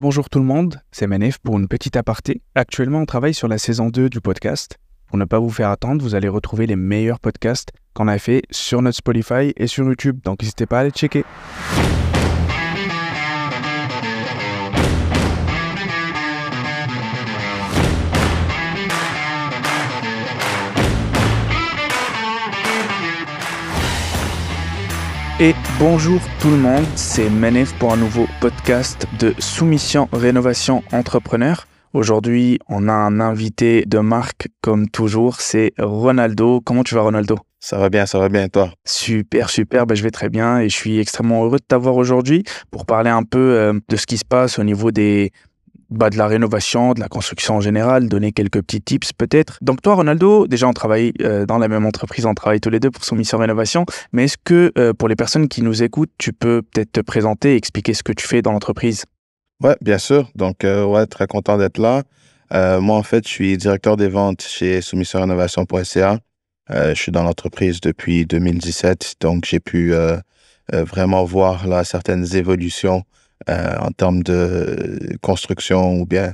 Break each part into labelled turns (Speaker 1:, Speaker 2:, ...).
Speaker 1: Bonjour tout le monde, c'est Manef pour une petite aparté. Actuellement, on travaille sur la saison 2 du podcast. Pour ne pas vous faire attendre, vous allez retrouver les meilleurs podcasts qu'on a fait sur notre Spotify et sur YouTube. Donc n'hésitez pas à aller checker. Et bonjour tout le monde, c'est Manef pour un nouveau podcast de soumission rénovation entrepreneur. Aujourd'hui, on a un invité de marque comme toujours, c'est Ronaldo. Comment tu vas Ronaldo?
Speaker 2: Ça va bien, toi?
Speaker 1: Super, je vais très bien et je suis extrêmement heureux de t'avoir aujourd'hui pour parler un peu de ce qui se passe au niveau de la rénovation, de la construction en général, donner quelques petits tips peut-être. Donc toi, Ronaldo, déjà on travaille dans la même entreprise, on travaille tous les deux pour Soumission Rénovation, mais est-ce que pour les personnes qui nous écoutent, tu peux peut-être te présenter et expliquer ce que tu fais dans l'entreprise?
Speaker 2: Ouais, bien sûr. Donc, très content d'être là. Moi, en fait, je suis directeur des ventes chez soumissionrénovation.ca. Je suis dans l'entreprise depuis 2017, donc j'ai pu vraiment voir là certaines évolutions en termes de construction ou bien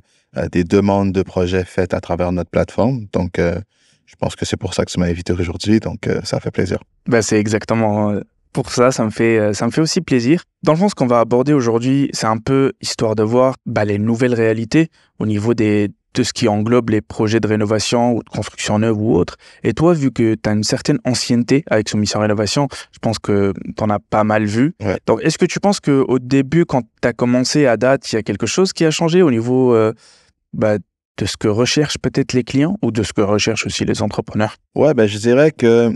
Speaker 2: des demandes de projets faites à travers notre plateforme. Donc, je pense que c'est pour ça que tu m'as invité aujourd'hui, donc ça fait plaisir.
Speaker 1: C'est exactement pour ça, ça me fait aussi plaisir. Dans le fond, ce qu'on va aborder aujourd'hui, c'est un peu histoire de voir les nouvelles réalités au niveau de ce qui englobe les projets de rénovation ou de construction neuve ou autre. Et toi, vu que tu as une certaine ancienneté avec Soumission Rénovation, je pense que tu en as pas mal vu.
Speaker 2: Ouais.
Speaker 1: Donc, est-ce que tu penses qu'au début, quand tu as commencé à date, il y a quelque chose qui a changé au niveau de ce que recherchent peut-être les clients ou de ce que recherchent aussi les entrepreneurs?
Speaker 2: Ouais, je dirais que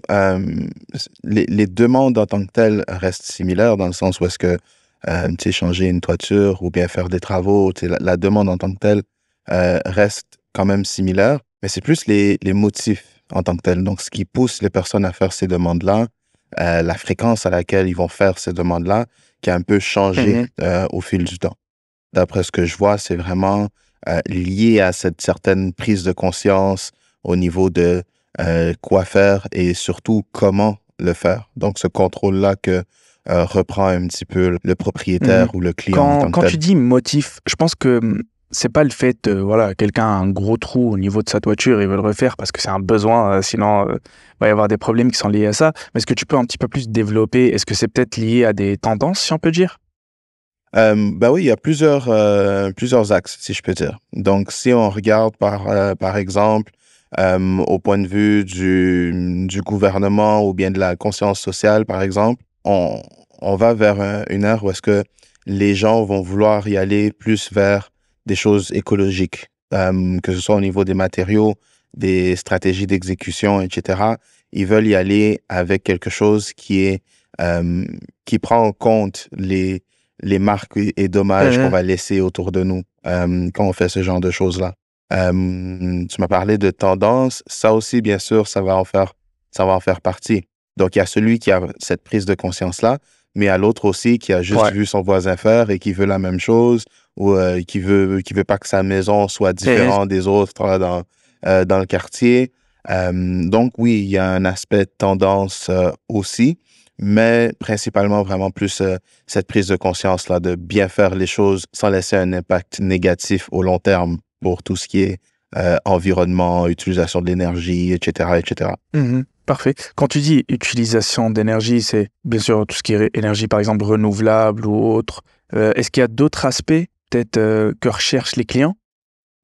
Speaker 2: les demandes en tant que telles restent similaires dans le sens où est-ce que, tu sais, changer une toiture ou bien faire des travaux, tu sais, la demande en tant que telle reste quand même similaire, mais c'est plus les motifs en tant que tels. Donc, ce qui pousse les personnes à faire ces demandes-là, la fréquence à laquelle ils vont faire ces demandes-là, qui a un peu changé au fil du temps. D'après ce que je vois, c'est vraiment lié à cette certaine prise de conscience au niveau de quoi faire et surtout comment le faire. Donc, ce contrôle-là que reprend un petit peu le propriétaire ou le client en tant que
Speaker 1: Quand
Speaker 2: tel.
Speaker 1: tu dis motif, je pense que c'est pas le fait, quelqu'un a un gros trou au niveau de sa toiture, il veut le refaire parce que c'est un besoin, sinon il va y avoir des problèmes qui sont liés à ça. Mais est-ce que tu peux un petit peu plus développer? Est-ce que c'est peut-être lié à des tendances, si on peut dire?
Speaker 2: Oui, il y a plusieurs axes, si je peux dire. Donc, si on regarde par exemple, au point de vue du gouvernement ou bien de la conscience sociale, par exemple, on va vers une ère où est-ce que les gens vont vouloir y aller plus vers des choses écologiques, que ce soit au niveau des matériaux, des stratégies d'exécution, etc. Ils veulent y aller avec quelque chose qui prend en compte les marques et dommages qu'on va laisser autour de nous quand on fait ce genre de choses-là. Tu m'as parlé de tendance. Ça aussi, bien sûr, ça va en faire partie. Donc, il y a celui qui a cette prise de conscience-là, mais il y a l'autre aussi qui a juste vu son voisin faire et qui veut la même chose ou qui veut pas que sa maison soit différente des autres là, dans le quartier. Donc, oui, il y a un aspect de tendance aussi, mais principalement vraiment plus cette prise de conscience-là, de bien faire les choses sans laisser un impact négatif au long terme pour tout ce qui est environnement, utilisation de l'énergie, etc., etc.
Speaker 1: Parfait. Quand tu dis utilisation d'énergie, c'est bien sûr tout ce qui est énergie, par exemple, renouvelable ou autre. Est-ce qu'il y a d'autres aspects, peut-être, que recherchent les clients?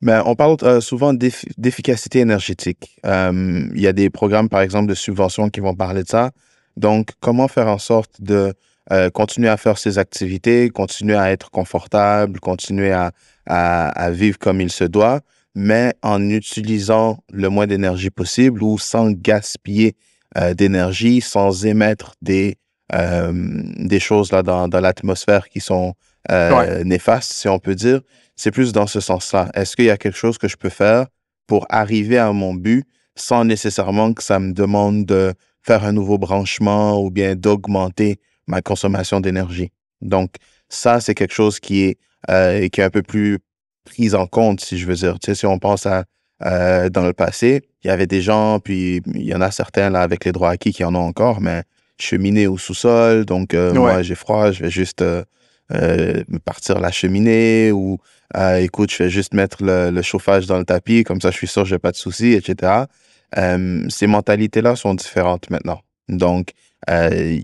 Speaker 2: On parle souvent d'efficacité énergétique. Il y a des programmes, par exemple, de subvention qui vont parler de ça. Donc, comment faire en sorte de continuer à faire ses activités, continuer à être confortable, continuer à vivre comme il se doit, mais en utilisant le moins d'énergie possible ou sans gaspiller d'énergie, sans émettre des choses là dans l'atmosphère qui sont néfastes, si on peut dire. C'est plus dans ce sens-là. Est-ce qu'il y a quelque chose que je peux faire pour arriver à mon but sans nécessairement que ça me demande de faire un nouveau branchement ou bien d'augmenter ma consommation d'énergie? Donc, ça, c'est quelque chose qui est un peu plus pris en compte, si je veux dire. Tu sais, si on pense à dans le passé, il y avait des gens, puis il y en a certains là avec les droits acquis qui en ont encore, mais cheminer au sous-sol, donc moi j'ai froid, je vais juste partir la cheminée ou écoute, je vais juste mettre le chauffage dans le tapis, comme ça je suis sûr que j'ai pas de soucis, etc. Ces mentalités-là sont différentes maintenant. Donc, euh,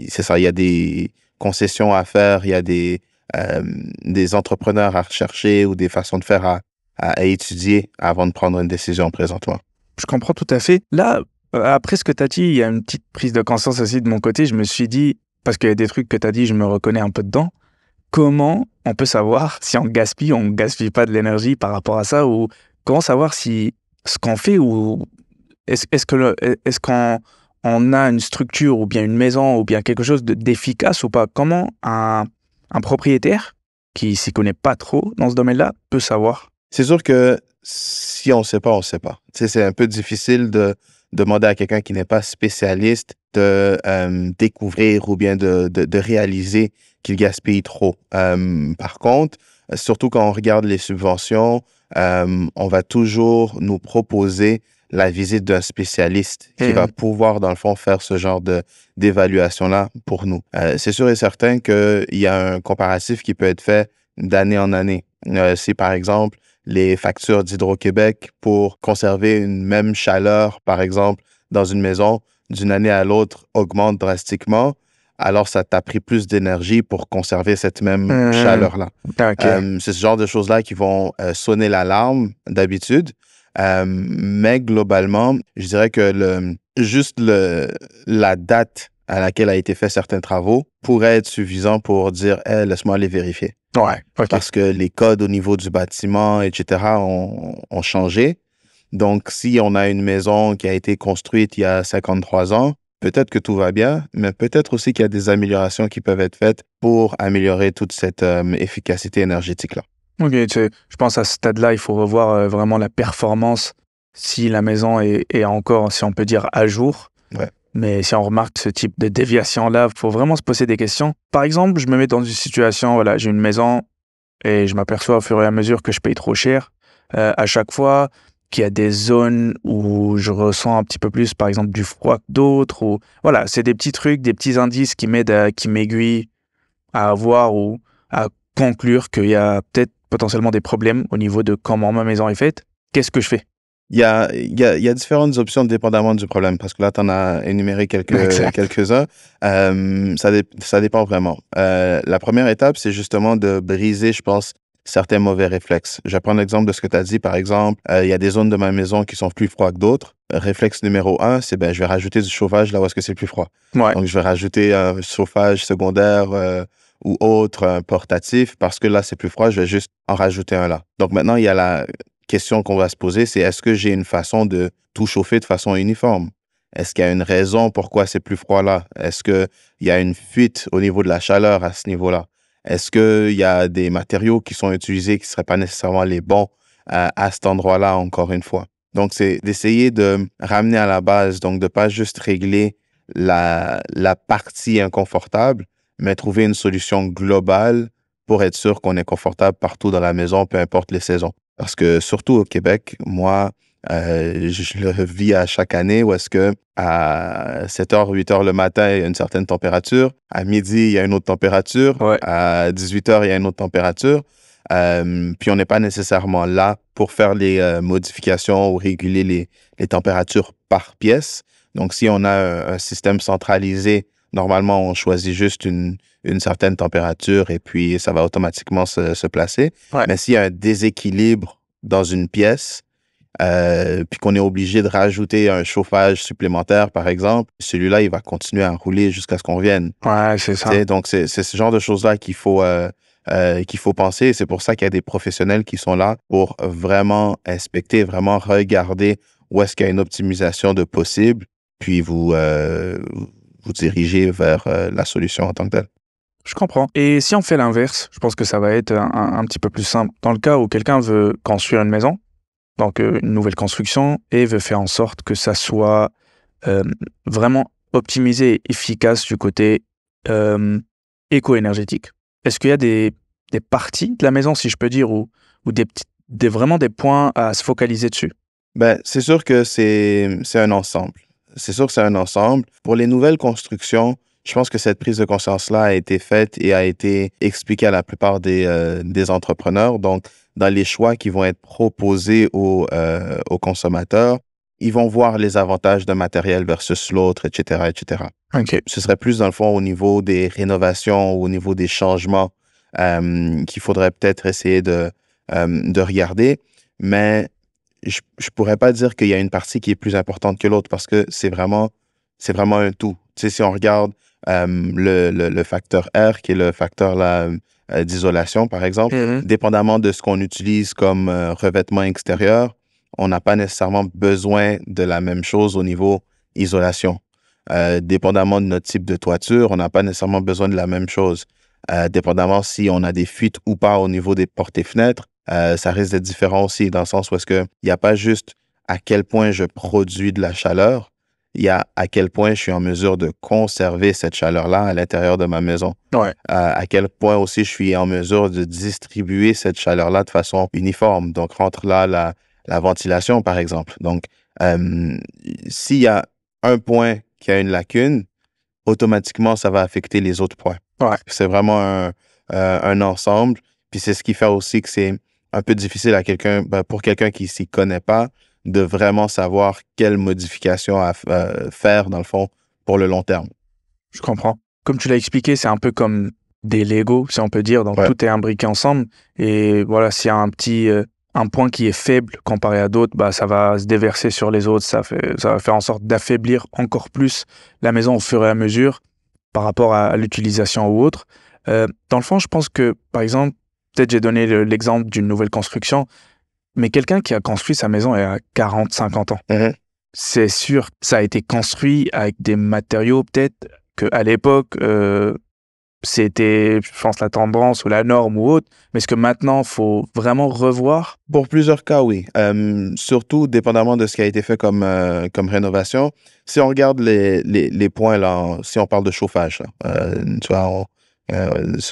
Speaker 2: c'est ça, il y a des concessions à faire, il y a des entrepreneurs à rechercher ou des façons de faire à étudier avant de prendre une décision présentement.
Speaker 1: Je comprends tout à fait. Là, après ce que tu as dit, il y a une petite prise de conscience aussi de mon côté. Je me suis dit, parce qu'il y a des trucs que tu as dit, je me reconnais un peu dedans. Comment on peut savoir si on gaspille pas de l'énergie par rapport à ça, ou comment savoir si ce qu'on fait, ou est-ce qu'on a une structure ou bien une maison ou bien quelque chose d'efficace ou pas? Comment un propriétaire qui s'y connaît pas trop dans ce domaine-là peut savoir?
Speaker 2: C'est sûr que si on ne sait pas, on ne sait pas. Tu sais, c'est un peu difficile de demander à quelqu'un qui n'est pas spécialiste de découvrir ou bien de réaliser qu'il gaspille trop. Par contre, surtout quand on regarde les subventions, on va toujours nous proposer la visite d'un spécialiste qui va pouvoir, dans le fond, faire ce genre d'évaluation-là pour nous. C'est sûr et certain qu'il y a un comparatif qui peut être fait d'année en année. Si, par exemple, les factures d'Hydro-Québec pour conserver une même chaleur, par exemple, dans une maison, d'une année à l'autre, augmentent drastiquement, alors ça t'a pris plus d'énergie pour conserver cette même chaleur-là.
Speaker 1: OK.
Speaker 2: C'est ce genre de choses-là qui vont sonner l'alarme d'habitude. Mais globalement, je dirais que la date à laquelle a été fait certains travaux pourrait être suffisant pour dire hey, laisse-moi aller vérifier.
Speaker 1: Ouais, OK.
Speaker 2: Parce que les codes au niveau du bâtiment, etc., ont changé. Donc, si on a une maison qui a été construite il y a 53 ans, peut-être que tout va bien, mais peut-être aussi qu'il y a des améliorations qui peuvent être faites pour améliorer toute cette efficacité énergétique-là.
Speaker 1: OK, je pense à ce stade-là, il faut revoir vraiment la performance, si la maison est encore, si on peut dire, à jour.
Speaker 2: Ouais.
Speaker 1: Mais si on remarque ce type de déviation-là, il faut vraiment se poser des questions. Par exemple, je me mets dans une situation, voilà, j'ai une maison et je m'aperçois au fur et à mesure que je paye trop cher. À chaque fois qu'il y a des zones où je ressens un petit peu plus, par exemple, du froid que d'autres, ou voilà, c'est des petits trucs, des petits indices qui m'aiguillent à voir ou à conclure qu'il y a peut-être potentiellement des problèmes au niveau de comment ma maison est faite. Qu'est-ce que je fais?
Speaker 2: Il y a différentes options dépendamment du problème, parce que là, tu en as énuméré
Speaker 1: Exact.
Speaker 2: quelques-uns. Ça dépend vraiment. La première étape, c'est justement de briser, je pense, certains mauvais réflexes. Je vais prendre l'exemple de ce que tu as dit. Par exemple, il y a des zones de ma maison qui sont plus froides que d'autres. Réflexe numéro un, c'est je vais rajouter du chauffage là où est-ce que c'est plus froid.
Speaker 1: Ouais.
Speaker 2: Donc, je vais rajouter un chauffage secondaire ou autre, un portatif, parce que là, c'est plus froid, je vais juste en rajouter un là. Donc, maintenant, il y a la question qu'on va se poser, c'est est-ce que j'ai une façon de tout chauffer de façon uniforme? Est-ce qu'il y a une raison pourquoi c'est plus froid là? Est-ce qu'il y a une fuite au niveau de la chaleur à ce niveau-là? Est-ce qu'il y a des matériaux qui sont utilisés qui ne seraient pas nécessairement les bons à cet endroit-là, encore une fois? Donc, c'est d'essayer de ramener à la base, donc de ne pas juste régler la partie inconfortable, mais trouver une solution globale pour être sûr qu'on est confortable partout dans la maison, peu importe les saisons. Parce que surtout au Québec, moi, je le vis à chaque année où est-ce que à 7h, 8h le matin, il y a une certaine température. À midi, il y a une autre température.
Speaker 1: Ouais.
Speaker 2: À 18h, il y a une autre température. Puis on n'est pas nécessairement là pour faire les modifications ou réguler les températures par pièce. Donc, si on a un système centralisé, normalement, on choisit juste une certaine température et puis ça va automatiquement se placer.
Speaker 1: Ouais.
Speaker 2: Mais s'il y a un déséquilibre dans une pièce, puis qu'on est obligé de rajouter un chauffage supplémentaire, par exemple, celui-là, il va continuer à rouler jusqu'à ce qu'on revienne.
Speaker 1: Ouais, c'est ça.
Speaker 2: Donc, c'est ce genre de choses-là qu'il faut penser. Et c'est pour ça qu'il y a des professionnels qui sont là pour vraiment inspecter, vraiment regarder où est-ce qu'il y a une optimisation de possible, puis vous diriger vers la solution en tant que telle.
Speaker 1: Je comprends. Et si on fait l'inverse, je pense que ça va être un petit peu plus simple. Dans le cas où quelqu'un veut construire une maison, donc une nouvelle construction, et veut faire en sorte que ça soit vraiment optimisé et efficace du côté éco-énergétique. Est-ce qu'il y a des parties de la maison, si je peux dire, ou vraiment des points à se focaliser dessus?
Speaker 2: C'est sûr que c'est un ensemble. C'est sûr que c'est un ensemble. Pour les nouvelles constructions, je pense que cette prise de conscience-là a été faite et a été expliquée à la plupart des entrepreneurs. Donc, dans les choix qui vont être proposés aux consommateurs, ils vont voir les avantages d'un matériel versus l'autre, etc., etc.
Speaker 1: OK.
Speaker 2: Ce serait plus, dans le fond, au niveau des rénovations, au niveau des changements qu'il faudrait peut-être essayer de regarder. Mais je pourrais pas dire qu'il y a une partie qui est plus importante que l'autre parce que c'est vraiment un tout. Tu sais, si on regarde le facteur R, qui est le facteur là, d'isolation, par exemple,
Speaker 1: Mhm.
Speaker 2: dépendamment de ce qu'on utilise comme revêtement extérieur, on n'a pas nécessairement besoin de la même chose au niveau isolation. Dépendamment de notre type de toiture, on n'a pas nécessairement besoin de la même chose. Dépendamment si on a des fuites ou pas au niveau des portes et fenêtres, ça risque d'être différent aussi, dans le sens où est-ce que il n'y a pas juste à quel point je produis de la chaleur, il y a à quel point je suis en mesure de conserver cette chaleur-là à l'intérieur de ma maison.
Speaker 1: Ouais.
Speaker 2: À quel point aussi je suis en mesure de distribuer cette chaleur-là de façon uniforme. Donc, rentre là la ventilation, par exemple. Donc, s'il y a un point qui a une lacune, automatiquement, ça va affecter les autres points.
Speaker 1: Ouais.
Speaker 2: C'est vraiment un ensemble. Puis c'est ce qui fait aussi que c'est un peu difficile pour quelqu'un qui s'y connaît pas, de vraiment savoir quelle modification faire, dans le fond, pour le long terme.
Speaker 1: Je comprends. Comme tu l'as expliqué, c'est un peu comme des Lego, si on peut dire. Donc,
Speaker 2: Ouais.
Speaker 1: tout est imbriqué ensemble. Et voilà, s'il y a un point qui est faible comparé à d'autres, bah, ça va se déverser sur les autres. Ça va faire en sorte d'affaiblir encore plus la maison au fur et à mesure par rapport à l'utilisation ou autre. Dans le fond, je pense que, par exemple, peut-être j'ai donné l'exemple d'une nouvelle construction, mais quelqu'un qui a construit sa maison il y a 40, 50 ans,
Speaker 2: Mhm.
Speaker 1: c'est sûr, ça a été construit avec des matériaux peut-être qu'à l'époque, c'était, je pense, la tendance ou la norme ou autre. Mais est-ce que maintenant, il faut vraiment revoir?
Speaker 2: Pour plusieurs cas, oui. Surtout dépendamment de ce qui a été fait comme rénovation. Si on regarde les points, là, si on parle de chauffage, là, tu vois,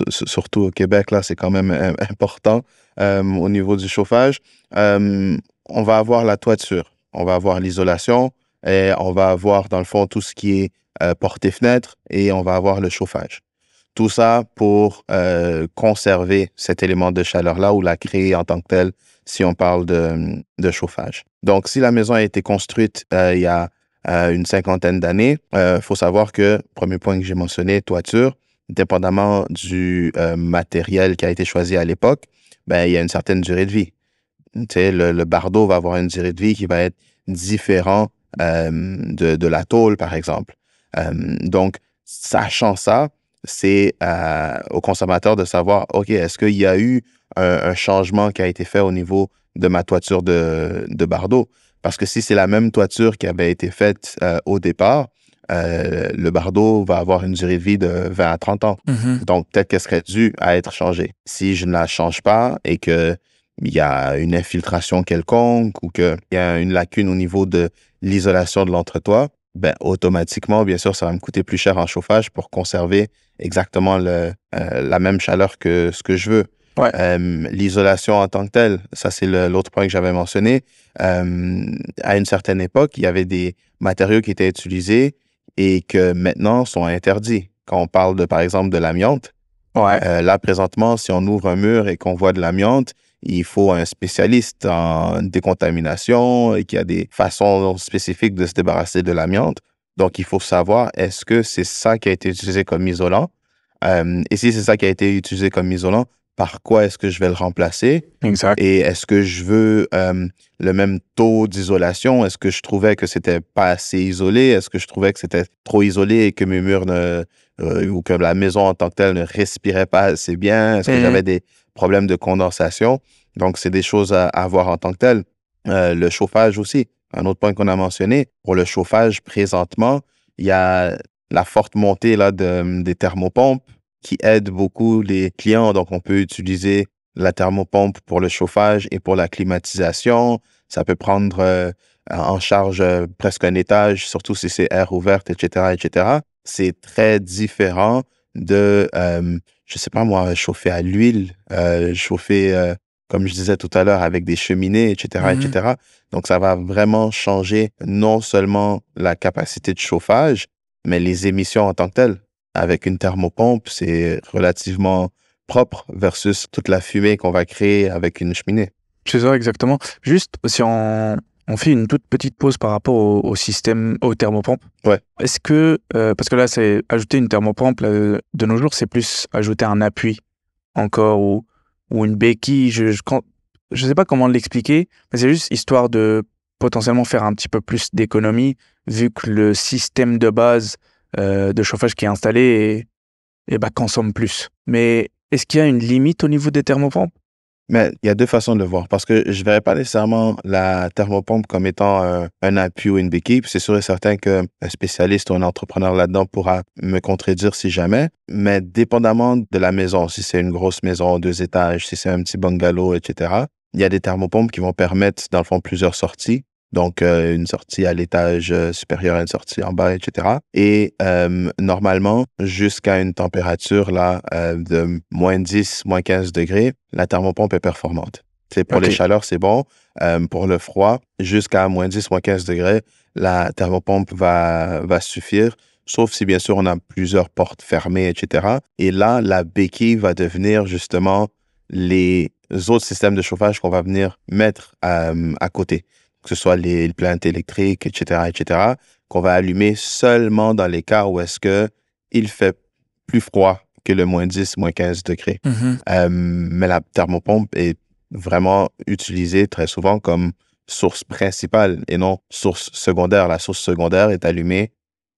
Speaker 2: surtout au Québec, là, c'est quand même important au niveau du chauffage. On va avoir la toiture, on va avoir l'isolation et on va avoir, dans le fond, tout ce qui est portes et fenêtres et on va avoir le chauffage. Tout ça pour conserver cet élément de chaleur-là ou la créer en tant que tel si on parle de chauffage. Donc, si la maison a été construite il y a une cinquantaine d'années, faut savoir que, premier point que j'ai mentionné, toiture, dépendamment du matériel qui a été choisi à l'époque, ben, il y a une certaine durée de vie. Tu sais, le bardeau va avoir une durée de vie qui va être différente de la tôle, par exemple. Donc, sachant ça, c'est au consommateur de savoir, OK, est-ce qu'il y a eu un changement qui a été fait au niveau de ma toiture de bardeau? Parce que si c'est la même toiture qui avait été faite au départ, le bardeau va avoir une durée de vie de 20 à 30 ans.
Speaker 1: Mhm.
Speaker 2: Donc, peut-être qu'elle serait due à être changée. Si je ne la change pas et que il y a une infiltration quelconque ou qu'il y a une lacune au niveau de l'isolation de l'entretoit, ben, automatiquement, bien sûr, ça va me coûter plus cher en chauffage pour conserver exactement la même chaleur que ce que je veux.
Speaker 1: Ouais.
Speaker 2: L'isolation en tant que telle, ça c'est l'autre point que j'avais mentionné. À une certaine époque, il y avait des matériaux qui étaient utilisés et que maintenant sont interdits. Quand on parle de, par exemple, de l'amiante,
Speaker 1: Ouais.
Speaker 2: là, présentement, si on ouvre un mur et qu'on voit de l'amiante, il faut un spécialiste en décontamination et qu'il y a des façons spécifiques de se débarrasser de l'amiante. Donc, il faut savoir, est-ce que c'est ça qui a été utilisé comme isolant? Et si c'est ça qui a été utilisé comme isolant, par quoi est-ce que je vais le remplacer?
Speaker 1: Exact.
Speaker 2: Et est-ce que je veux le même taux d'isolation? Est-ce que je trouvais que c'était pas assez isolé? Est-ce que je trouvais que c'était trop isolé et que mes murs ou que la maison en tant que telle ne respirait pas assez bien? Est-ce que
Speaker 1: Mhm.
Speaker 2: j'avais des problèmes de condensation? Donc, c'est des choses à voir en tant que telles. Le chauffage aussi, un autre point qu'on a mentionné. Pour le chauffage, présentement, il y a la forte montée là, des thermopompes qui aident beaucoup les clients. Donc, on peut utiliser la thermopompe pour le chauffage et pour la climatisation. Ça peut prendre en charge presque un étage, surtout si c'est air ouverte, etc., etc. C'est très différent de, je sais pas moi, chauffer à l'huile, chauffer, comme je disais tout à l'heure, avec des cheminées, etc.,
Speaker 1: Mhm.
Speaker 2: etc. Donc, ça va vraiment changer non seulement la capacité de chauffage, mais les émissions en tant que telles. avec une thermopompe, c'est relativement propre versus toute la fumée qu'on va créer avec une cheminée.
Speaker 1: C'est ça, exactement. Juste, si on fait une toute petite pause par rapport au système, aux thermopompes.
Speaker 2: Ouais.
Speaker 1: Est-ce que, parce que là, c'est ajouter une thermopompe, là, de nos jours, c'est plus ajouter un appui encore ou une béquille. Je sais pas comment l'expliquer, mais c'est juste histoire de potentiellement faire un petit peu plus d'économie, vu que le système de base de chauffage qui est installé consomme plus. Mais est-ce qu'il y a une limite au niveau des thermopompes?
Speaker 2: Mais il y a deux façons de le voir, parce que je ne verrais pas nécessairement la thermopompe comme étant un appui ou une béquille. Puis c'est sûr et certain qu'un spécialiste ou un entrepreneur là-dedans pourra me contredire si jamais. Mais dépendamment de la maison, si c'est une grosse maison, 2 étages, si c'est un petit bungalow, etc., il y a des thermopompes qui vont permettre, dans le fond, plusieurs sorties. Donc, une sortie à l'étage supérieur, une sortie en bas, etc. Et normalement, jusqu'à une température là, de moins 10, moins 15 degrés, la thermopompe est performante. Pour les chaleurs, c'est bon. Pour le froid, jusqu'à moins 10, moins 15 degrés, la thermopompe va suffire, sauf si, bien sûr, on a plusieurs portes fermées, etc. Et là, la béquille va devenir justement les autres systèmes de chauffage qu'on va venir mettre à côté, que ce soit les plaintes électriques, etc., qu'on va allumer seulement dans les cas où est-ce que il fait plus froid que le moins 10, moins 15 degrés. Mais la thermopompe est vraiment utilisée très souvent comme source principale et non source secondaire. La source secondaire est allumée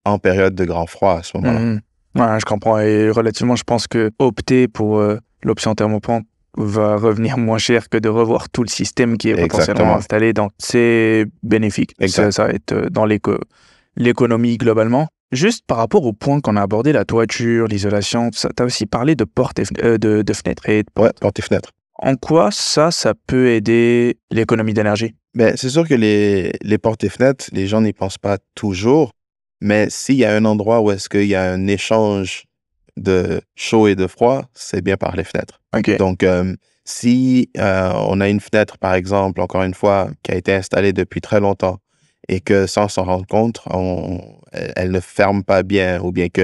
Speaker 2: en période de grand froid à ce moment-là.
Speaker 1: Ouais, je comprends. Et relativement, je pense que opter pour l'option thermopompe va revenir moins cher que de revoir tout le système qui est potentiellement installé. Donc, c'est bénéfique. Ça va être dans l'économie globalement. Juste par rapport au point qu'on a abordé, la toiture, l'isolation, tu as aussi parlé de portes de fenêtres et de portes.
Speaker 2: Ouais, portes et fenêtres.
Speaker 1: En quoi ça peut aider l'économie d'énergie?
Speaker 2: Ben, c'est sûr que les portes et fenêtres, les gens n'y pensent pas toujours, mais s'il y a un endroit où est-ce qu'il y a un échange de chaud et de froid, c'est bien par les fenêtres.
Speaker 1: Okay.
Speaker 2: Donc, si on a une fenêtre, par exemple, encore une fois, qui a été installée depuis très longtemps et que sans s'en rendre compte, elle ne ferme pas bien ou bien que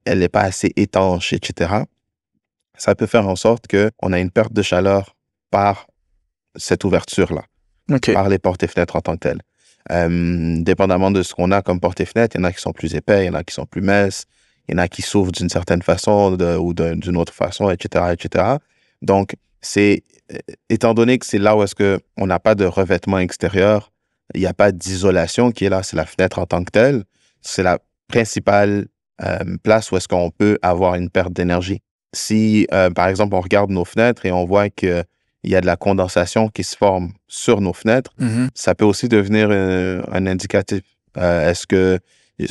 Speaker 2: elle n'est pas assez étanche, etc., ça peut faire en sorte qu'on a une perte de chaleur par cette ouverture-là, par les portes et fenêtres en tant que telles. Dépendamment de ce qu'on a comme portes et fenêtres, il y en a qui sont plus épais, il y en a qui sont plus minces, il y en a qui s'ouvrent d'une certaine façon ou d'une autre façon, etc., etc. Donc, étant donné que c'est là où est-ce qu'on n'a pas de revêtement extérieur, il n'y a pas d'isolation qui est là, c'est la fenêtre en tant que telle, c'est la principale place où est-ce qu'on peut avoir une perte d'énergie. Si, par exemple, on regarde nos fenêtres et on voit qu'il y a de la condensation qui se forme sur nos fenêtres, ça peut aussi devenir un indicatif. Est-ce que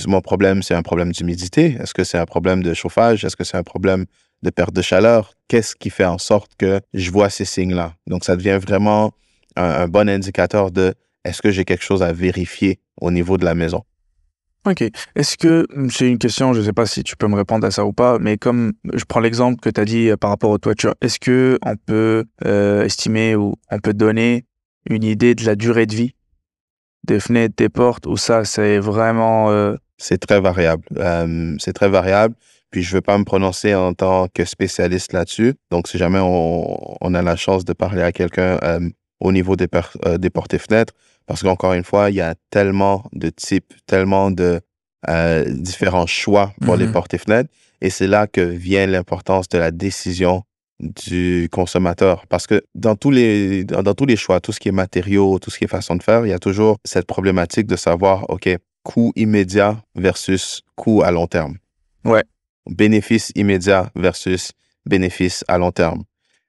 Speaker 2: mon problème, c'est un problème d'humidité? Est-ce que c'est un problème de chauffage? Est-ce que c'est un problème de perte de chaleur? Qu'est-ce qui fait en sorte que je vois ces signes-là? Donc, ça devient vraiment un bon indicateur de est-ce que j'ai quelque chose à vérifier au niveau de la maison?
Speaker 1: OK. Est-ce que, c'est une question, je ne sais pas si tu peux me répondre à ça ou pas, mais comme je prends l'exemple que tu as dit par rapport aux toitures, est-ce qu'on peut estimer ou on peut donner une idée de la durée de vie des fenêtres, des portes, ou ça, c'est vraiment...
Speaker 2: C'est très variable. C'est très variable. Puis, je ne veux pas me prononcer en tant que spécialiste là-dessus. Donc, si jamais on a la chance de parler à quelqu'un au niveau des portes et fenêtres, parce qu'encore une fois, il y a tellement de types, tellement de différents choix pour les portes et fenêtres. Et c'est là que vient l'importance de la décision du consommateur. Parce que dans tous les choix, tout ce qui est matériaux, tout ce qui est façon de faire, il y a toujours cette problématique de savoir, OK, coût immédiat versus coût à long terme.
Speaker 1: Ouais.
Speaker 2: Bénéfice immédiat versus bénéfice à long terme.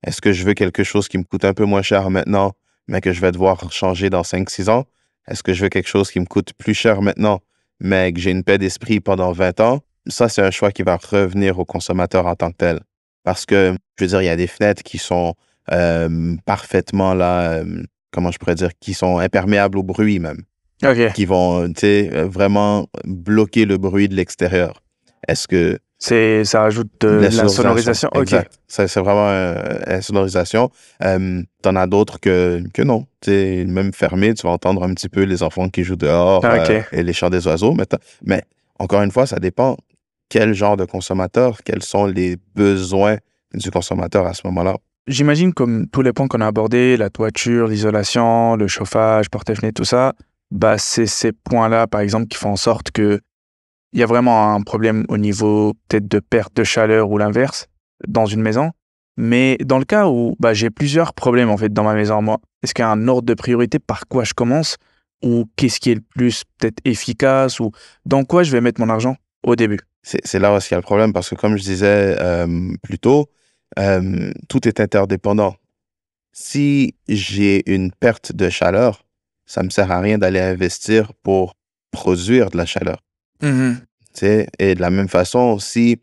Speaker 2: Est-ce que je veux quelque chose qui me coûte un peu moins cher maintenant, mais que je vais devoir changer dans 5-6 ans? Est-ce que je veux quelque chose qui me coûte plus cher maintenant, mais que j'ai une paix d'esprit pendant 20 ans? Ça, c'est un choix qui va revenir au consommateur en tant que tel. Parce que, je veux dire, il y a des fenêtres qui sont parfaitement là, comment je pourrais dire, qui sont imperméables au bruit même.
Speaker 1: OK.
Speaker 2: Qui vont, tu sais, vraiment bloquer le bruit de l'extérieur. Est-ce que...
Speaker 1: Ça ajoute de la sonorisation.
Speaker 2: Exact. Okay. C'est vraiment une sonorisation. T'en as d'autres que non. T'sais, même fermé, tu vas entendre un petit peu les enfants qui jouent dehors et les chants des oiseaux. Mais encore une fois, ça dépend quel genre de consommateur, quels sont les besoins du consommateur à ce moment-là.
Speaker 1: J'imagine comme tous les points qu'on a abordés, la toiture, l'isolation, le chauffage, porte-fenêtre, tout ça, bah c'est ces points-là, par exemple, qui font en sorte que il y a vraiment un problème au niveau peut-être de perte de chaleur ou l'inverse dans une maison. Mais dans le cas où bah, j'ai plusieurs problèmes en fait dans ma maison, moi, est-ce qu'il y a un ordre de priorité par quoi je commence ou qu'est-ce qui est le plus peut-être efficace ou dans quoi je vais mettre mon argent au début?
Speaker 2: C'est là où il y a le problème parce que comme je disais plus tôt, tout est interdépendant. Si j'ai une perte de chaleur, ça me sert à rien d'aller investir pour produire de la chaleur.
Speaker 1: Mhm.
Speaker 2: Tu sais. Et de la même façon, si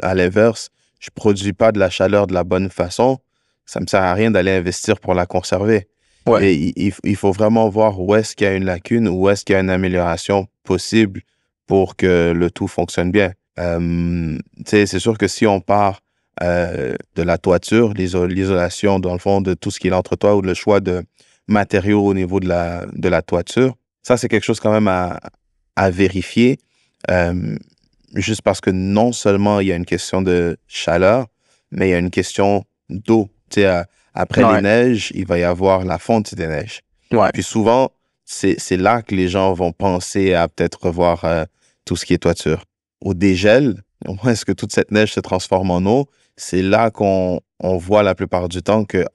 Speaker 2: à l'inverse, je produis pas de la chaleur de la bonne façon, ça me sert à rien d'aller investir pour la conserver.
Speaker 1: Ouais,
Speaker 2: Et il faut vraiment voir où est-ce qu'il y a une lacune, où est-ce qu'il y a une amélioration possible pour que le tout fonctionne bien. Tu sais, c'est sûr que si on part de la toiture, l'isolation, dans le fond, de tout ce qui est l'entretoit ou le choix de matériaux au niveau de la toiture, ça, c'est quelque chose quand même à vérifier. Euh, Juste parce que non seulement il y a une question de chaleur, mais il y a une question d'eau. Tu sais, après les
Speaker 1: ouais,
Speaker 2: neiges, il va y avoir la fonte des neiges.
Speaker 1: ouais.
Speaker 2: Puis souvent, c'est là que les gens vont penser à peut-être revoir tout ce qui est toiture. Au dégel, au moins est-ce que toute cette neige se transforme en eau, c'est là qu'on voit la plupart du temps que,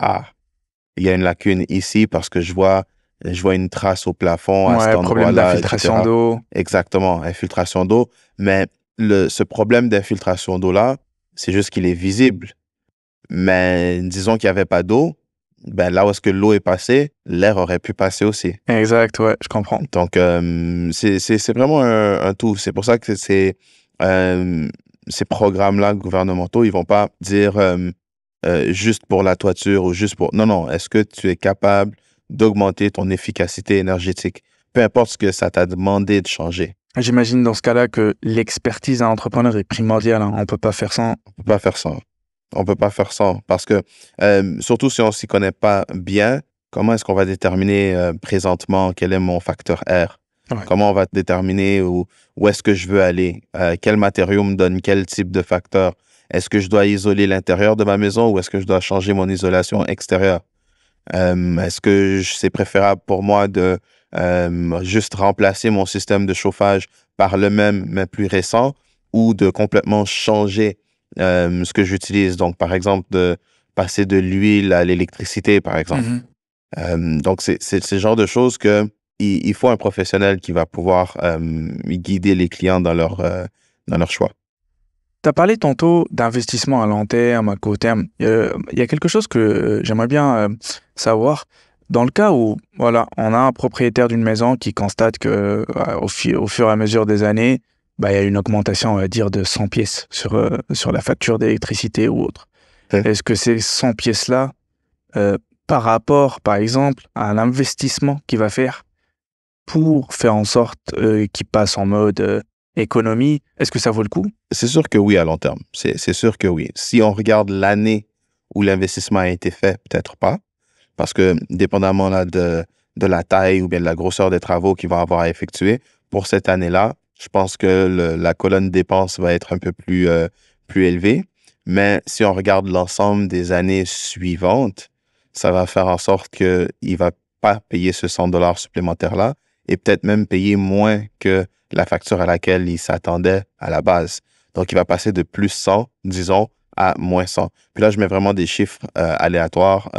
Speaker 2: il y a une lacune ici parce que je vois une trace au plafond à cet
Speaker 1: Ouais, problème
Speaker 2: endroit-là,
Speaker 1: d'infiltration
Speaker 2: etc.
Speaker 1: d'eau.
Speaker 2: Exactement, infiltration d'eau. Mais ce problème d'infiltration d'eau-là, c'est juste qu'il est visible. Mais disons qu'il n'y avait pas d'eau, ben là où est-ce que l'eau est passée, l'air aurait pu passer aussi.
Speaker 1: Exact, ouais, je comprends.
Speaker 2: Donc, c'est vraiment un tout. C'est pour ça que euh, ces programmes-là gouvernementaux, ils vont pas dire juste pour la toiture ou juste pour... Non, non. Est-ce que tu es capable d'augmenter ton efficacité énergétique? Peu importe ce que ça t'a demandé de changer.
Speaker 1: J'imagine dans ce cas-là que l'expertise d'un entrepreneur est primordiale, hein. On peut pas faire sans.
Speaker 2: On peut pas faire ça. On peut pas faire ça parce que, surtout si on s'y connaît pas bien, comment est-ce qu'on va déterminer présentement quel est mon facteur R?
Speaker 1: Ouais.
Speaker 2: Comment on va déterminer où est-ce que je veux aller? Quel matériau me donne quel type de facteur? Est-ce que je dois isoler l'intérieur de ma maison ou est-ce que je dois changer mon isolation extérieure? Est-ce que c'est préférable pour moi de juste remplacer mon système de chauffage par le même, mais plus récent, ou de complètement changer ce que j'utilise? Donc, par exemple, de passer de l'huile à l'électricité, par exemple.
Speaker 1: Mhm.
Speaker 2: Donc, c'est ce genre de choses que il faut un professionnel qui va pouvoir guider les clients dans leur choix.
Speaker 1: Tu as parlé tantôt d'investissement à long terme, à court terme. Il y a quelque chose que j'aimerais bien savoir. Dans le cas où voilà, on a un propriétaire d'une maison qui constate que au fur et à mesure des années, bah, il y a une augmentation, on va dire, de 100 pièces sur la facture d'électricité ou autre.
Speaker 2: Ok.
Speaker 1: Est-ce que ces 100 pièces-là, euh, par rapport, par exemple, à l'investissement qu'il va faire pour faire en sorte qu'il passe en mode économie, est-ce que ça vaut le coup?
Speaker 2: C'est sûr que oui à long terme. C'est sûr que oui. Si on regarde l'année où l'investissement a été fait, peut-être pas. Parce que, dépendamment là, de la taille ou bien de la grosseur des travaux qu'ils vont avoir à effectuer, pour cette année-là, je pense que la colonne dépenses va être un peu plus élevée. Mais si on regarde l'ensemble des années suivantes, ça va faire en sorte qu'il ne va pas payer ce 100 $ supplémentaire-là et peut-être même payer moins que la facture à laquelle il s'attendait à la base. Donc, il va passer de plus 100, disons, à moins 100. Puis là, je mets vraiment des chiffres aléatoires.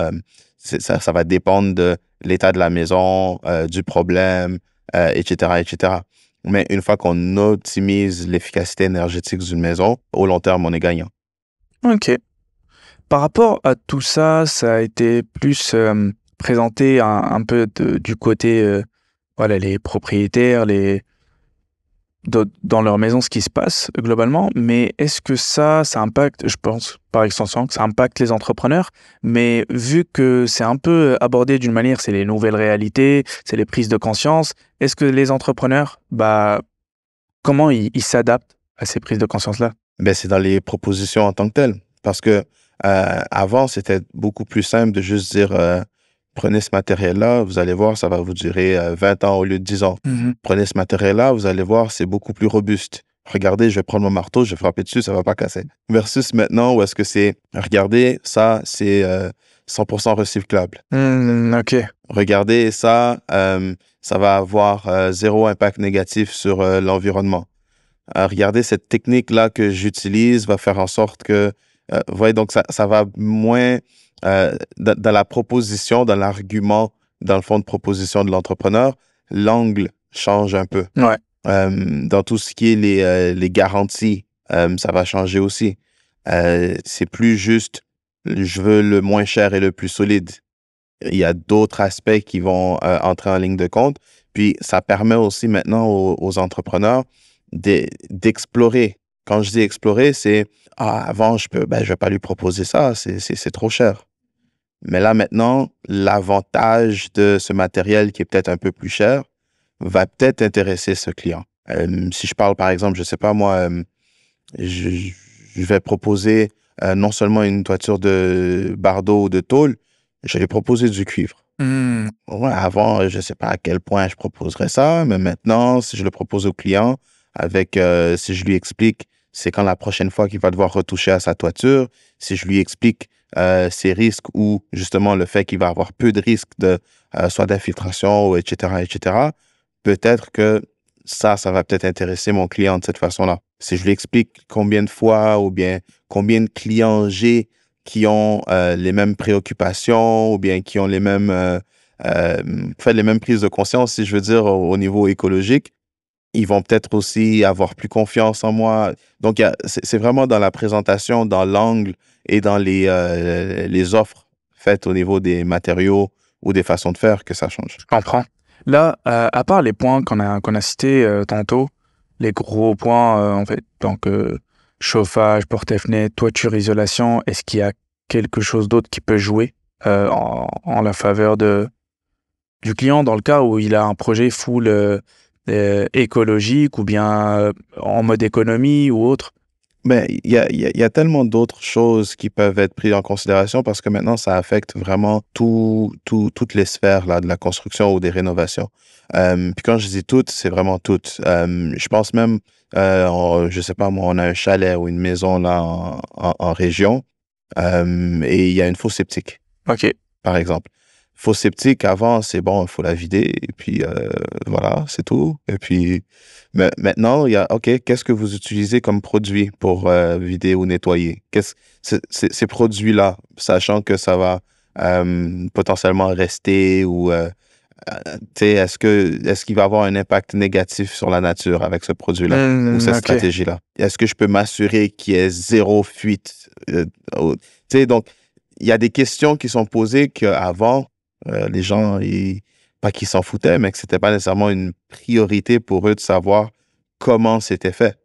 Speaker 2: Ça va dépendre de l'état de la maison, du problème, etc., etc. Mais une fois qu'on optimise l'efficacité énergétique d'une maison, au long terme, on est gagnant.
Speaker 1: Ok. Par rapport à tout ça, ça a été plus présenté un peu du côté, voilà, les propriétaires, dans leur maison, ce qui se passe globalement. Mais est-ce que ça impacte, je pense par extension, que ça impacte les entrepreneurs? Mais vu que c'est un peu abordé d'une manière, c'est les nouvelles réalités, c'est les prises de conscience, est-ce que les entrepreneurs, bah, comment ils s'adaptent à ces prises de conscience-là?
Speaker 2: Ben, c'est dans les propositions en tant que telles. Parce que avant, c'était beaucoup plus simple de juste dire prenez ce matériel-là, vous allez voir, ça va vous durer 20 ans au lieu de 10 ans.
Speaker 1: Mhm.
Speaker 2: Prenez ce matériel-là, vous allez voir, c'est beaucoup plus robuste. regardez, je vais prendre mon marteau, je vais frapper dessus, ça va pas casser. Versus maintenant, où est-ce que c'est, regardez, ça, c'est 100% recyclable.
Speaker 1: Ok.
Speaker 2: Regardez, ça va avoir zéro impact négatif sur l'environnement. Regardez, cette technique-là que j'utilise va faire en sorte que, vous voyez, donc ça va moins dans la proposition, dans l'argument, dans le fond de proposition de l'entrepreneur, l'angle change un peu.
Speaker 1: Ouais.
Speaker 2: Dans tout ce qui est les garanties, ça va changer aussi. C'est plus juste, je veux le moins cher et le plus solide. Il y a d'autres aspects qui vont entrer en ligne de compte. Puis, ça permet aussi maintenant aux entrepreneurs d'explorer. Quand je dis explorer, c'est avant, je vais pas lui proposer ça, c'est trop cher. Mais là, maintenant, l'avantage de ce matériel qui est peut-être un peu plus cher va peut-être intéresser ce client. Si je parle, par exemple, je sais pas moi, je, je vais proposer non seulement une toiture de bardeau ou de tôle, je vais proposer du cuivre. Ouais, avant, je sais pas à quel point je proposerais ça, mais maintenant, si je le propose au client, si je lui explique c'est quand la prochaine fois qu'il va devoir retoucher à sa toiture, si je lui explique ses risques ou justement le fait qu'il va avoir peu de risques soit d'infiltration, ou etc., peut-être que ça va peut-être intéresser mon client de cette façon-là. Si je lui explique combien de fois ou bien combien de clients j'ai qui ont les mêmes préoccupations ou bien qui ont fait les mêmes prises de conscience, si je veux dire, au niveau écologique, ils vont peut-être aussi avoir plus confiance en moi. Donc, c'est vraiment dans la présentation, dans l'angle et dans les offres faites au niveau des matériaux ou des façons de faire que ça change.
Speaker 1: Je comprends. Là, à part les points qu'on a cités tantôt, les gros points, en fait, donc chauffage, porte-fenêtre, toiture, isolation, est-ce qu'il y a quelque chose d'autre qui peut jouer en la faveur du client dans le cas où il a un projet full écologique ou bien en mode économie ou autre?
Speaker 2: Mais il y a tellement d'autres choses qui peuvent être prises en considération parce que maintenant, ça affecte vraiment toutes les sphères là, de la construction ou des rénovations. Puis quand je dis toutes, c'est vraiment toutes. Je pense même, je sais pas moi, on a un chalet ou une maison là en région et il y a une fosse septique,
Speaker 1: OK.
Speaker 2: par exemple. Fosse septique, avant, c'est bon, il faut la vider, et puis voilà, c'est tout. Et puis, mais maintenant, il y a, OK, qu'est-ce que vous utilisez comme produit pour vider ou nettoyer? Ces produits-là, sachant que ça va potentiellement rester ou, tu sais, est-ce qu'il va avoir un impact négatif sur la nature avec ce produit-là ou cette
Speaker 1: OK.
Speaker 2: stratégie-là? Est-ce que je peux m'assurer qu'il y ait zéro fuite? Tu sais, donc, il y a des questions qui sont posées qu'avant, les gens, pas qu'ils s'en foutaient, mais que c'était pas nécessairement une priorité pour eux de savoir comment c'était fait.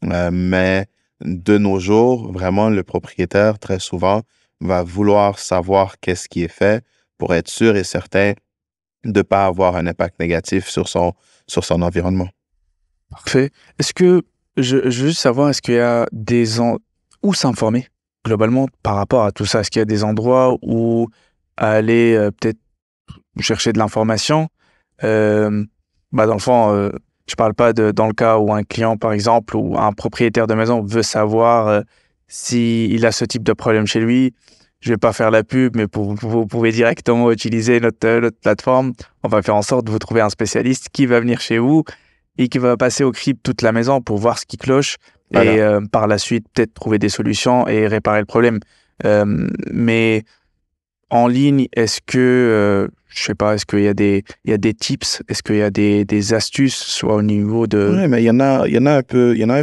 Speaker 2: Mais de nos jours, vraiment, le propriétaire, très souvent, va vouloir savoir qu'est-ce qui est fait pour être sûr et certain de pas avoir un impact négatif sur son environnement.
Speaker 1: Parfait. Est-ce que, je veux juste savoir, est-ce qu'il y a où s'informer globalement par rapport à tout ça? Est-ce qu'il y a des endroits où aller peut-être chercher de l'information? Euh, Dans le fond, je parle pas dans le cas où un client, par exemple, ou un propriétaire de maison veut savoir s'il a ce type de problème chez lui. Je vais pas faire la pub, mais vous pouvez directement utiliser notre plateforme. On va faire en sorte de vous trouver un spécialiste qui va venir chez vous et qui va passer au crible toute la maison pour voir ce qui cloche et
Speaker 2: Voilà.
Speaker 1: par la suite peut-être trouver des solutions et réparer le problème. Mais en ligne, est-ce que, je sais pas, est-ce qu'il y a il y a des tips, est-ce qu'il y a des astuces, soit au niveau de...
Speaker 2: Oui, mais il y en a un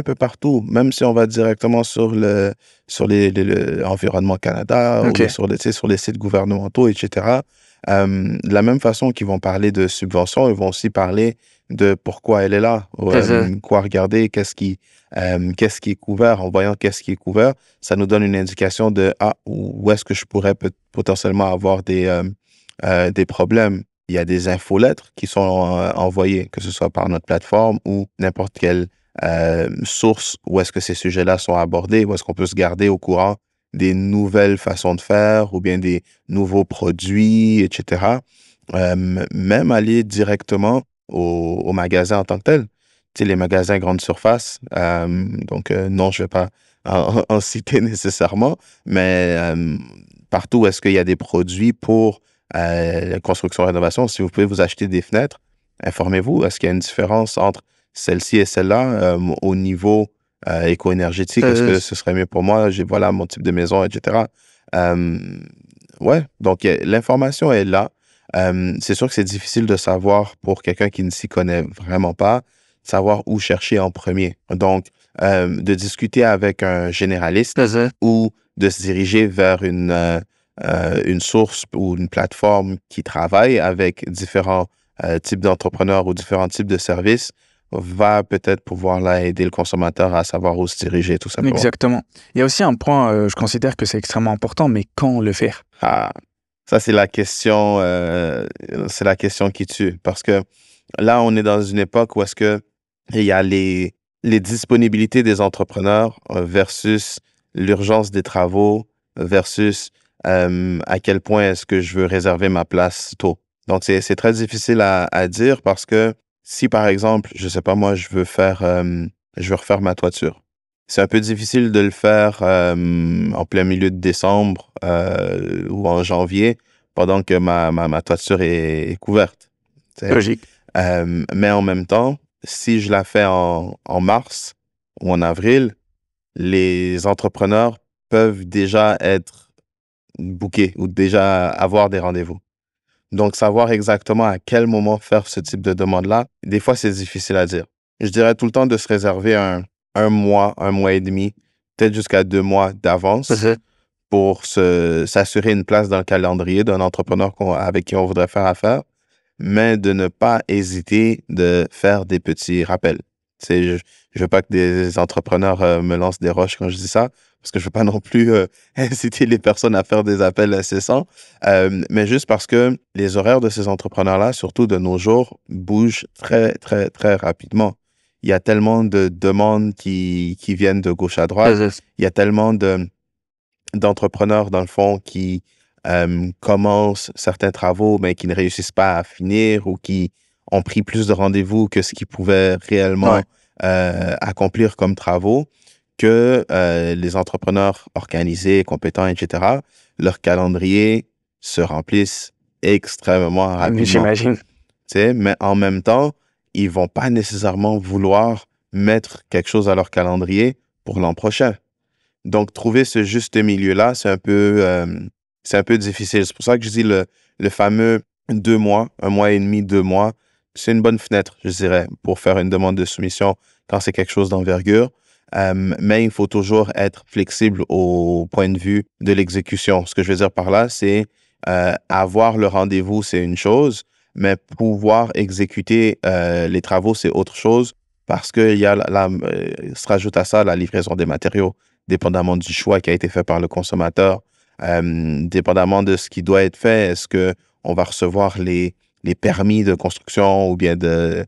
Speaker 2: peu partout, même si on va directement sur l'Environnement Canada ou
Speaker 1: Ok,
Speaker 2: tu sais, sur les sites gouvernementaux, etc. De la même façon qu'ils vont parler de subventions, ils vont aussi parler de pourquoi elle est là, ou,
Speaker 1: c'est ça.
Speaker 2: quoi regarder, qu'est-ce qui est couvert. En voyant qu'est-ce qui est couvert, ça nous donne une indication de où est-ce que je pourrais potentiellement avoir des problèmes. Il y a des infolettres qui sont envoyées, que ce soit par notre plateforme ou n'importe quelle source où est-ce que ces sujets-là sont abordés, où est-ce qu'on peut se garder au courant des nouvelles façons de faire ou bien des nouveaux produits, etc. Même aller directement au magasin en tant que tel. tu sais, les magasins grande surface. Donc, non, je vais pas en citer nécessairement, mais partout où est-ce qu'il y a des produits pour la construction-rénovation, si vous pouvez vous acheter des fenêtres, informez-vous. Est-ce qu'il y a une différence entre celle-ci et celle-là au niveau éco-énergétique? Est-ce que ce serait mieux pour moi? J'ai voilà mon type de maison, etc. Ouais, donc l'information est là. C'est sûr que c'est difficile de savoir pour quelqu'un qui ne s'y connaît vraiment pas, savoir où chercher en premier. Donc, de discuter avec un généraliste ou de se diriger vers une source ou une plateforme qui travaille avec différents types d'entrepreneurs ou différents types de services va peut-être pouvoir là, aider le consommateur à savoir où se diriger, tout simplement.
Speaker 1: Exactement. Il y a aussi un point, je considère que c'est extrêmement important, mais quand le faire?
Speaker 2: Ah, ça, c'est la question qui tue. Parce que là, on est dans une époque où est-ce que il y a les disponibilités des entrepreneurs versus l'urgence des travaux versus à quel point est-ce que je veux réserver ma place tôt. Donc, c'est très difficile à dire parce que si, par exemple, je sais pas moi, je veux refaire ma toiture. C'est un peu difficile de le faire en plein milieu de décembre ou en janvier pendant que ma toiture est couverte. T'sais.
Speaker 1: Logique.
Speaker 2: Mais en même temps, si je la fais en mars ou en avril, les entrepreneurs peuvent déjà être bookés ou déjà avoir des rendez-vous. Donc, savoir exactement à quel moment faire ce type de demande-là, des fois, c'est difficile à dire. Je dirais tout le temps de se réserver un mois et demi, peut-être jusqu'à 2 mois d'avance pour s'assurer une place dans le calendrier d'un entrepreneur avec qui on voudrait faire affaire, mais de ne pas hésiter de faire des petits rappels. Je veux pas que des entrepreneurs me lancent des roches quand je dis ça, parce que je veux pas non plus inciter les personnes à faire des appels incessants, mais juste parce que les horaires de ces entrepreneurs-là, surtout de nos jours, bougent très, très, très rapidement. Il y a tellement de demandes qui viennent de gauche à droite. Il y a tellement d'entrepreneurs, dans le fond, qui commencent certains travaux, mais qui ne réussissent pas à finir ou qui ont pris plus de rendez-vous que ce qu'ils pouvaient réellement accomplir comme travaux, que les entrepreneurs organisés, compétents, etc., leur calendrier se remplissent extrêmement rapidement.
Speaker 1: J'imagine.
Speaker 2: Mais en même temps, ils vont pas nécessairement vouloir mettre quelque chose à leur calendrier pour l'an prochain. Donc, trouver ce juste milieu-là, c'est un peu difficile. C'est pour ça que je dis le fameux 2 mois, 1 mois et demi, 2 mois, c'est une bonne fenêtre, je dirais, pour faire une demande de soumission quand c'est quelque chose d'envergure. Mais il faut toujours être flexible au point de vue de l'exécution. Ce que je veux dire par là, c'est avoir le rendez-vous, c'est une chose, mais pouvoir exécuter les travaux, c'est autre chose parce qu'il y a se rajoute à ça la livraison des matériaux, dépendamment du choix qui a été fait par le consommateur, dépendamment de ce qui doit être fait. Est-ce que on va recevoir les permis de construction ou bien de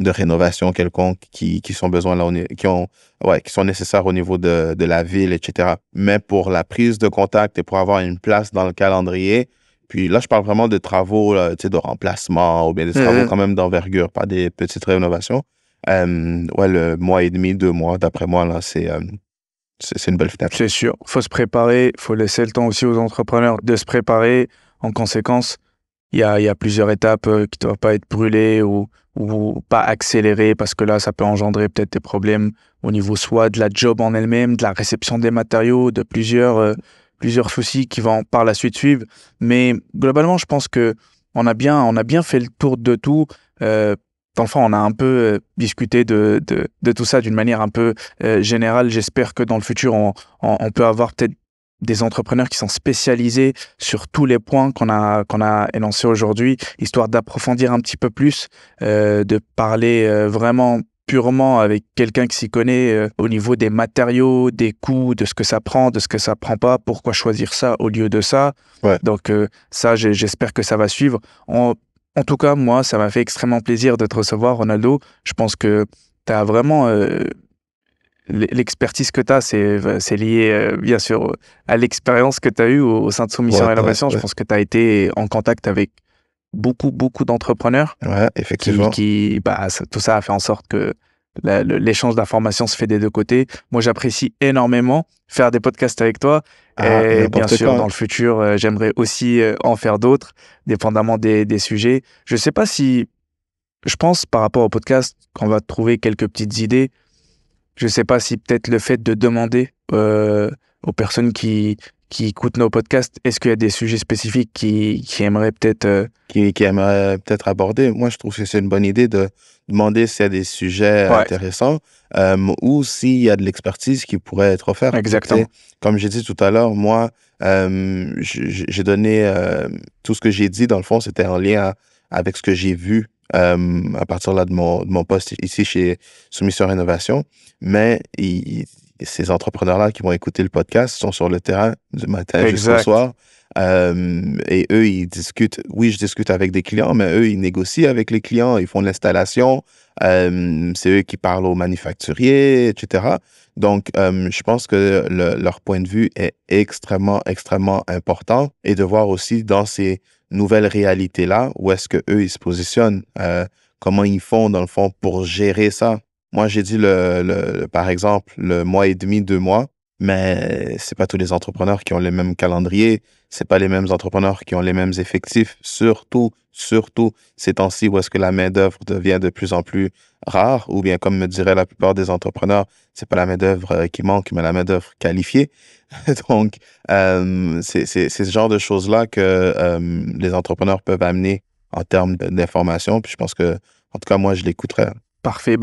Speaker 2: rénovation quelconque qui sont qui sont nécessaires au niveau de la ville, etc. Mais pour la prise de contact et pour avoir une place dans le calendrier, puis là, je parle vraiment de travaux de remplacement ou bien des travaux quand même d'envergure, pas des petites rénovations. Le mois et demi, 2 mois, d'après moi, là, c'est une belle fenêtre.
Speaker 1: C'est sûr. Faut se préparer. Faut laisser le temps aussi aux entrepreneurs de se préparer. En conséquence, il y a plusieurs étapes qui ne doivent pas être brûlées ou pas accélérées parce que là, ça peut engendrer peut-être des problèmes au niveau soit de la job en elle-même, de la réception des matériaux, de plusieurs soucis qui vont par la suite suivre. Mais globalement, je pense que on a bien fait le tour de tout. Dans le fond, on a un peu discuté de tout ça d'une manière un peu générale. J'espère que dans le futur, on peut avoir peut-être des entrepreneurs qui sont spécialisés sur tous les points qu'on a énoncés aujourd'hui, histoire d'approfondir un petit peu plus, de parler vraiment purement avec quelqu'un qui s'y connaît au niveau des matériaux, des coûts, de ce que ça prend, de ce que ça prend pas, pourquoi choisir ça au lieu de ça.
Speaker 2: Ouais.
Speaker 1: Donc ça, j'espère que ça va suivre. En tout cas, moi, ça m'a fait extrêmement plaisir de te recevoir, Ronaldo. Je pense que tu as vraiment... l'expertise que tu as, c'est lié, bien sûr, à l'expérience que tu as eue au sein de Soumission et Rénovation. Je pense que tu as été en contact avec beaucoup d'entrepreneurs
Speaker 2: Ouais, effectivement.
Speaker 1: tout ça a fait en sorte que l'échange d'informations se fait des deux côtés. Moi, j'apprécie énormément faire des podcasts avec toi.
Speaker 2: Ah,
Speaker 1: Et bien
Speaker 2: n'importe
Speaker 1: sûr,
Speaker 2: quoi.
Speaker 1: dans le futur, j'aimerais aussi en faire d'autres, dépendamment des sujets. Je sais pas si, je pense par rapport au podcast, qu'on va trouver quelques petites idées. Je sais pas si peut-être le fait de demander aux personnes qui écoutent nos podcasts, est-ce qu'il y a des sujets spécifiques qui aimeraient peut-être...
Speaker 2: Qui aimerait peut-être aborder. Moi, je trouve que c'est une bonne idée de demander s'il y a des sujets
Speaker 1: Ouais,
Speaker 2: intéressants ou s'il y a de l'expertise qui pourrait être offerte. Tu sais,
Speaker 1: exactement.
Speaker 2: comme j'ai dit tout à l'heure, moi, j'ai donné tout ce que j'ai dit, dans le fond, c'était en lien avec ce que j'ai vu à partir là de mon poste ici chez Soumission Rénovation. Mais ces entrepreneurs-là qui vont écouter le podcast sont sur le terrain du matin jusqu'au
Speaker 1: Exact.
Speaker 2: soir. Et eux, ils discutent. Oui, je discute avec des clients, mais eux, ils négocient avec les clients, ils font de l'installation. C'est eux qui parlent aux manufacturiers, etc. Donc, je pense que leur point de vue est extrêmement important et de voir aussi dans ces nouvelles réalités-là, où est-ce que eux ils se positionnent, comment ils font, dans le fond, pour gérer ça. Moi, j'ai dit, par exemple, le mois et demi, 2 mois, mais c'est pas tous les entrepreneurs qui ont le même calendrier, c'est pas les mêmes entrepreneurs qui ont les mêmes effectifs, surtout ces temps-ci où est-ce que la main-d'œuvre devient de plus en plus rare, ou bien comme me diraient la plupart des entrepreneurs, c'est pas la main-d'œuvre qui manque, mais la main-d'œuvre qualifiée. Donc, c'est ce genre de choses-là que les entrepreneurs peuvent amener en termes d'information. Puis je pense que, en tout cas, moi, je l'écouterais.
Speaker 1: Parfait.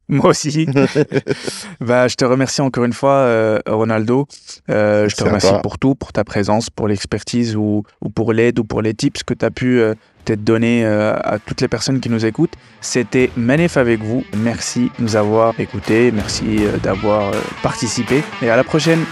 Speaker 1: Moi aussi. Je te remercie encore une fois, Ronaldo. Je te
Speaker 2: Merci à
Speaker 1: remercie
Speaker 2: toi.
Speaker 1: pour tout, pour ta présence, pour l'expertise ou pour l'aide ou pour les tips que tu as pu peut-être donner à toutes les personnes qui nous écoutent. C'était Manef avec vous. Merci de nous avoir écoutés. Merci d'avoir participé. Et à la prochaine.